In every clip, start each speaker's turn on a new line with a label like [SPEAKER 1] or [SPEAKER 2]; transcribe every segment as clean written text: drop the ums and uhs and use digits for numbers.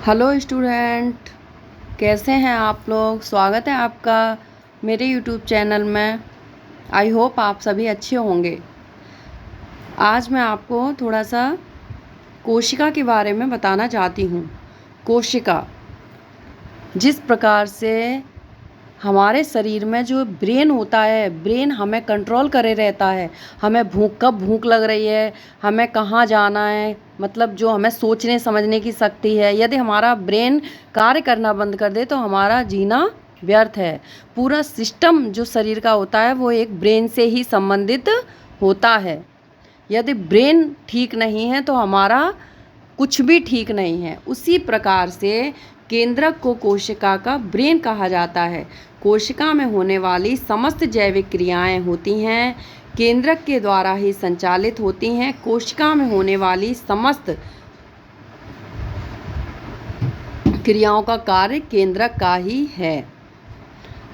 [SPEAKER 1] Hello student, कैसे हैं आप लोग। स्वागत है आपका मेरे यूट्यूब चैनल में। आई होप आप सभी अच्छे होंगे। आज मैं आपको थोड़ा सा कोशिका के बारे में बताना चाहती हूँ। कोशिका जिस प्रकार से हमारे शरीर में जो ब्रेन होता है, ब्रेन हमें कंट्रोल करे रहता है। हमें कब भूख लग रही है, हमें कहाँ जाना है, मतलब जो हमें सोचने समझने की शक्ति है, यदि हमारा ब्रेन कार्य करना बंद कर दे तो हमारा जीना व्यर्थ है। पूरा सिस्टम जो शरीर का होता है वो एक ब्रेन से ही संबंधित होता है। यदि ब्रेन ठीक नहीं है तो हमारा कुछ भी ठीक नहीं है। उसी प्रकार से केंद्रक को कोशिका का ब्रेन कहा जाता है। कोशिका में होने वाली समस्त जैविक क्रियाएं होती हैं केंद्रक के द्वारा ही संचालित होती हैं। कोशिका में होने वाली समस्त क्रियाओं का कार्य केंद्रक का ही है।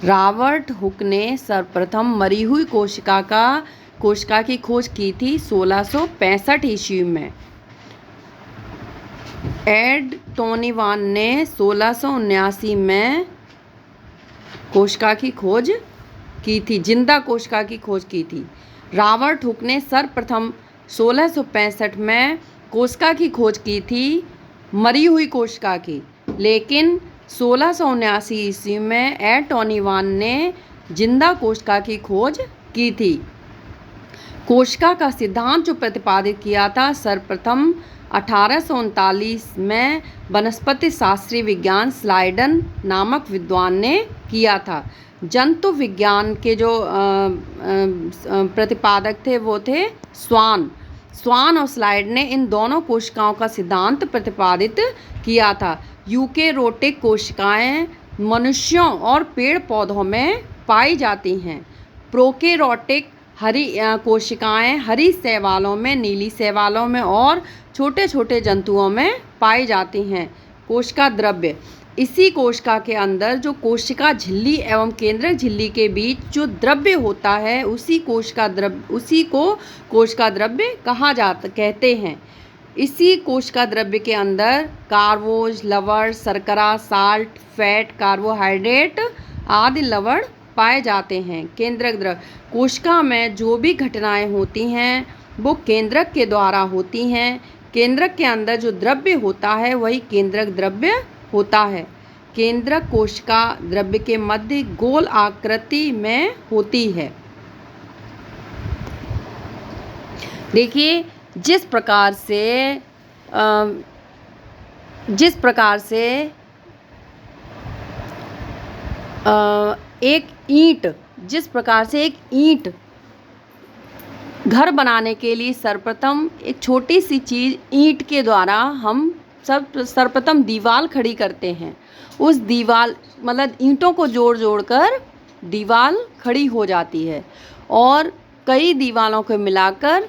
[SPEAKER 1] रॉबर्ट हुक ने सर्वप्रथम मरी हुई कोशिका की खोज की थी 1665 ईस्वी में। एड टोनीवान ने 1679 में कोशिका की खोज की थी, जिंदा कोशिका की खोज की थी। रॉबर्ट हुक ने सर्वप्रथम 1665 में कोशिका की खोज की थी, मरी हुई कोशिका की, लेकिन 1679 ईस्वी में एड टोनीवान ने जिंदा कोशिका की खोज की थी। कोशिका का सिद्धांत जो प्रतिपादित किया था सर्वप्रथम 1839 में वनस्पति शास्त्री विज्ञान स्लाइडन नामक विद्वान ने किया था। जंतु विज्ञान के जो प्रतिपादक थे वो थे स्वान और स्लाइड ने इन दोनों कोशिकाओं का सिद्धांत प्रतिपादित किया था। यूकेरोटिक कोशिकाएं मनुष्यों और पेड़ पौधों में पाई जाती हैं। प्रोकैरियोटिक कोशिकाएं हरी शैवालों में, नीली शैवालों में और छोटे छोटे जंतुओं में पाई जाती हैं। कोशिका द्रव्य, इसी कोशिका के अंदर जो कोशिका झिल्ली एवं केंद्रक झिल्ली के बीच जो द्रव्य होता है उसी को कोशिका द्रव्य कहते हैं। इसी कोशिका द्रव्य के अंदर कार्बोज, लवण, शर्करा, साल्ट, फैट, कार्बोहाइड्रेट आदि लवण पाए जाते हैं। केंद्रक द्रव्य, कोशिका में जो भी घटनाएं होती हैं वो केंद्रक के द्वारा होती हैं। केंद्रक के अंदर जो द्रव्य होता है वही केंद्रक द्रव्य होता है। केंद्रक कोशिका द्रव्य के मध्य गोल आकृति में होती है। देखिए जिस प्रकार से एक ईंट घर बनाने के लिए सर्वप्रथम एक छोटी सी चीज़ ईंट के द्वारा हम सर्वप्रथम दीवार खड़ी करते हैं। उस दीवार मतलब ईंटों को जोड़ कर दीवार खड़ी हो जाती है और कई दीवारों को मिलाकर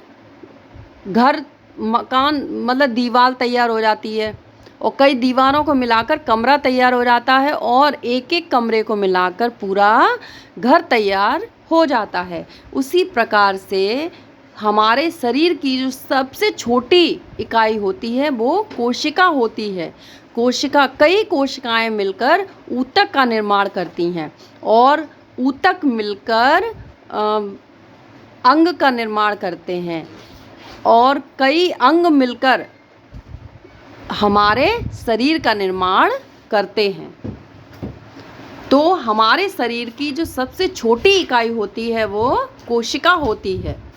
[SPEAKER 1] मकान मतलब दीवार तैयार हो जाती है और कई दीवारों को मिलाकर कमरा तैयार हो जाता है और एक एक कमरे को मिलाकर पूरा घर तैयार हो जाता है। उसी प्रकार से हमारे शरीर की जो सबसे छोटी इकाई होती है वो कोशिका होती है। कई कोशिकाएं मिलकर ऊतक का निर्माण करती हैं और ऊतक मिलकर अंग का निर्माण करते हैं और कई अंग मिलकर हमारे शरीर का निर्माण करते हैं। तो हमारे शरीर की जो सबसे छोटी इकाई होती है वो कोशिका होती है।